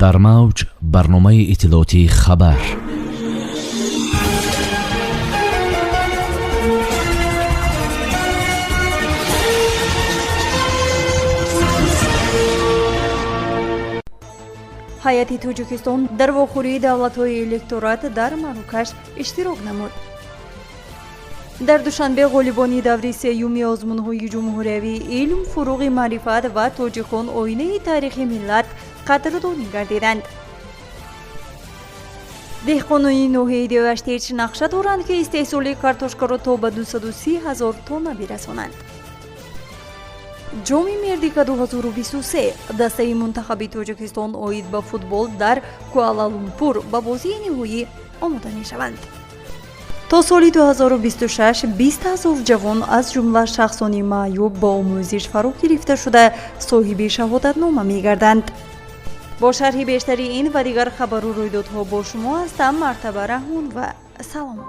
در موج برنامه اطلاعاتی خبر. ҳайати Тоҷикистон дар вохӯрии давлатҳои электорат дар Марокаш иштирок намуд. дар душанбе ғолибони даври сеюми озмунҳои ҷумҳуриявӣ илм, фуруғи маърифат ва тоҷикон оинаи тарихи миллат қадрдонӣ гардиданд. деҳқонони ноҳияи Деваштеч нақша доранд ки истеҳсоли картошкаро то ба 230 000 тонна бирасонанд. ҷоми Мердика 2023 дастаи мунтахаби Тоҷикистон оид ба футбол дар Куала-Лумпур ба бозии ниҳоӣ омода мешаванд. то соли 2026 20 000 ҷавон аз ҷумла шахсони маъюб ба омӯзиш фаро гирифта шуда соҳиби шаҳодатнома мегарданд. бо шарҳи бештари ин ва дигар хабару рӯйдодҳо бо шумо ҳастам Мартаба Раҳмон ва салом.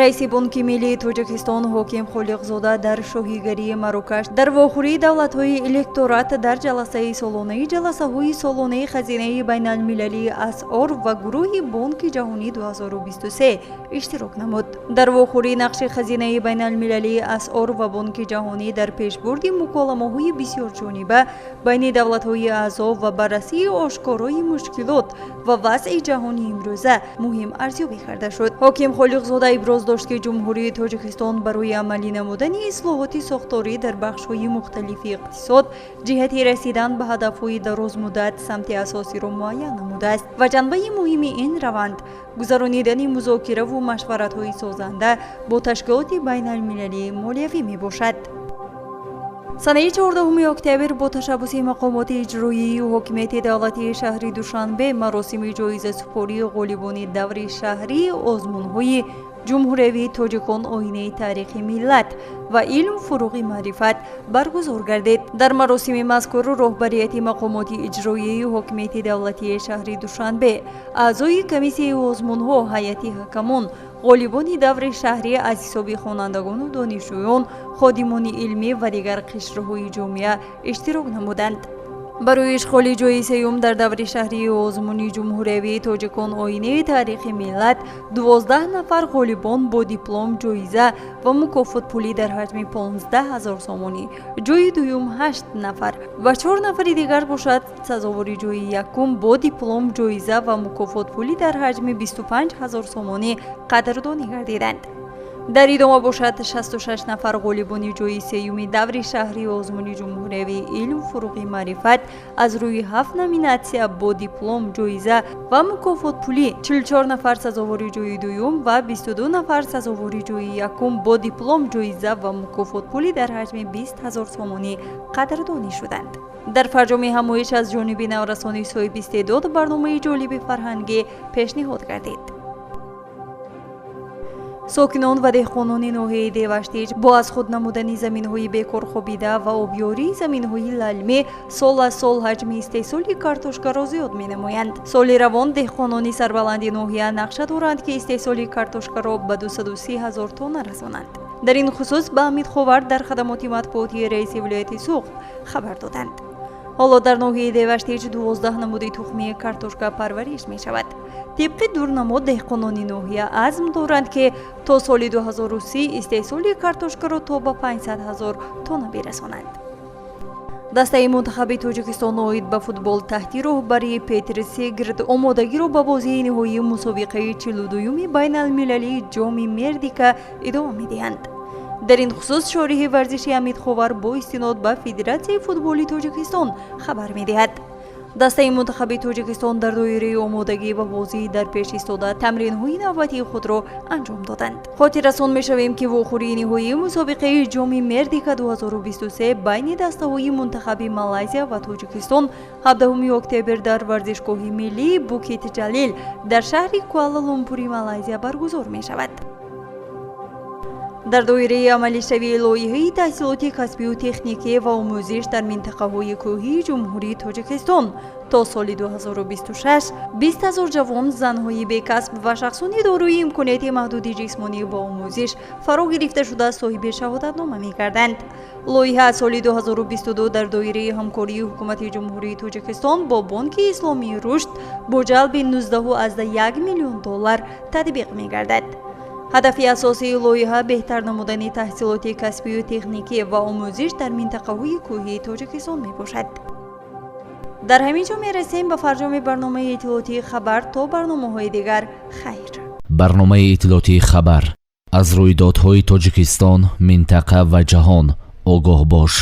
раиси Бонки Миллии Тоҷикистон Ҳоким Холиқзода дар шоҳигарии Марокаш дар вохӯрии давлатҳои электорат дар ҷаласаи солонаи ҷаласаҳои солонаи хазинаи байналмилалии асъор ва гурӯҳи Бонки ҷаҳонӣ 2023 иштирок намуд. дар вохӯрии нақши хазинаи байналмилалии асъор ва Бонки ҷаҳонӣ дар пешбурди муколамаҳои бисёрҷониба байни давлатҳои аъзо ва баррасии ошкорои мушкилот ва вазъи ҷаҳони имрӯза муҳим арзёбӣ карда шуд. Ҳоким Холиқзода иброз дошт ки ҷумҳурии Тоҷикистон барои амалӣ намудани ислоҳоти сохторӣ дар бахшҳои мухталифи иқтисод ҷиҳати расидан ба ҳадафҳои дарозмуддат самти асосиро муайян намудааст ва ҷанбаи муҳими ин раванд гузаронидани музокираву машваратҳои созанда бо ташкилоти байналмилалии молиявӣ мебошад. санаи 14 октябр бо ташаббуси мақомоти иҷроии ҳокимияти давлатии шаҳри Душанбе маросими ҷоизасупории ғолибони даври шаҳрии озмунҳои ҷумҳуриявии тоҷикон оинаи тарихи миллат ва илм, фуруғи маърифат баргузор гардид. дар маросими мазкур роҳбарияти мақомоти иҷроии ҳокимияти давлатии шаҳри Душанбе, аъзои комиссияи озмунҳо, ҳайати ҳакамон, ғолибони даври шаҳрӣ аз ҳисоби хонандагону донишҷӯён, ходимони илмӣ ва дигар қишрҳои ҷомеа иштирок намуданд. барои ишғоли ҷойи сеюм дар даври шаҳрии озмуни ҷумҳуриявии тоҷикон оинаи тарихи миллат 12 нафар ғолибон бо диплом, ҷоиза ва мукофот пулӣ дар ҳаҷми 15 000 сомонӣ, ҷойи дуюм 8 нафар ва 4 нафари дигар бошад сазовори ҷойи якум бо диплом, ҷоиза ва мукофот пулӣ дар ҳаҷми 25 000 сомонӣ қадрдонӣ гардиданд. дар идома бошад 66 нафар ғолибони ҷойи сеюми даври шаҳри озмуни ҷумҳуриявии илм, фуруғи маърифат аз рӯи 7 номинатсия бо диплом, ҷоиза ва мукофот пулӣ, 44 нафар сазовори ҷойи дуюм ва 22 нафар сазовори ҷойи якум бо диплом, ҷоиза ва мукофот пулӣ дар ҳаҷми 20 000 сомонӣ қадрдонӣ шуданд. дар фарҷоми ҳамоиш аз ҷониби наврасони соҳиби истеъдод барномаи ҷолиби фарҳангӣ пешниҳод гардид. сокинон ва деҳқонони ноҳияи Деваштеч бо аз худ намудани заминҳои бекорхобида ва обёрии заминҳои лалмӣ сол аз сол ҳаҷми истеҳсоли картошкаро зиёд менамоянд. соли равон деҳқонони сарбаланди ноҳия нақша доранд ки истеҳсоли картошкаро ба 230 000 тонна расонанд. дар ин хусус ба Ҳамид Ховар дар хадамоти матбуотии раиси вилояти Суғд хабар доданд. ҳоло дар ноҳияи Деваштеч 12 намуди тухмии картошка парвариш мешавад. тибқи дурнамо деҳқонони ноҳия азм доранд ки то соли 2030 истеҳсоли картошкаро то ба 500 000 тонна бирасонанд. дастаи мунтахаби Тоҷикистон оид ба футбол таҳти роҳбарии Петр Сегрд омодагиро ба бозии ниҳоии мусобиқаи 42-юми байналмилалии ҷоми Мердика идома медиҳанд. дар ин хусус шориҳи варзиши Ҳамид Ховар бо истинод ба Федератсияи футболи Тоҷикистон хабар медиҳад. дастаи мунтахаби Тоҷикистон дар доираи омодагӣ ба бозии дар пеш истода тамринҳои навбатии худро анҷом доданд. хотиррасон мешавем ки вохӯрии ниҳоии мусобиқаи ҷоми Мердика 2023 байни дастаҳои мунтахаби Малайзия ва Тоҷикистон 17 октябр дар варзишгоҳи миллии Букит Ҷалил дар шаҳри Куала-Лумпури Малайзия баргузор мешавад. дар доираи амалишавии лоиҳаи таҳсилоти касбӣ ва техникӣ ва омӯзиш дар минтақаҳои кӯҳии ҷумҳурии тоҷикистон то соли 2026 20,000 ҷавон, занҳои бекасб ва шахсони дорои имконияти маҳдуди ҷисмонӣ ба омӯзиш фаро гирифташуда соҳиби шаҳодатнома мегарданд. лоиҳа аз соли 2022 дар доираи ҳамкории ҳукумати ҷумҳурии тоҷикистон бо Бонки Исломии Рушд бо ҷалби $19.1 миллион татбиқ мегардад. ҳадафи асосии лоиҳа беҳтар намудани таҳсилоти касбию техникӣ ва омӯзиш дар минтақаҳои кӯҳии тоҷикистон мебошад. дар ҳамин ҷо мерасем ба фарҷоми барномаи иттилоотии хабар. то барномаҳои дигар, хайр. барномаи иттилоотии хабар аз рӯйдодҳои тоҷикистон, минтақа ва ҷаҳон огоҳ бош.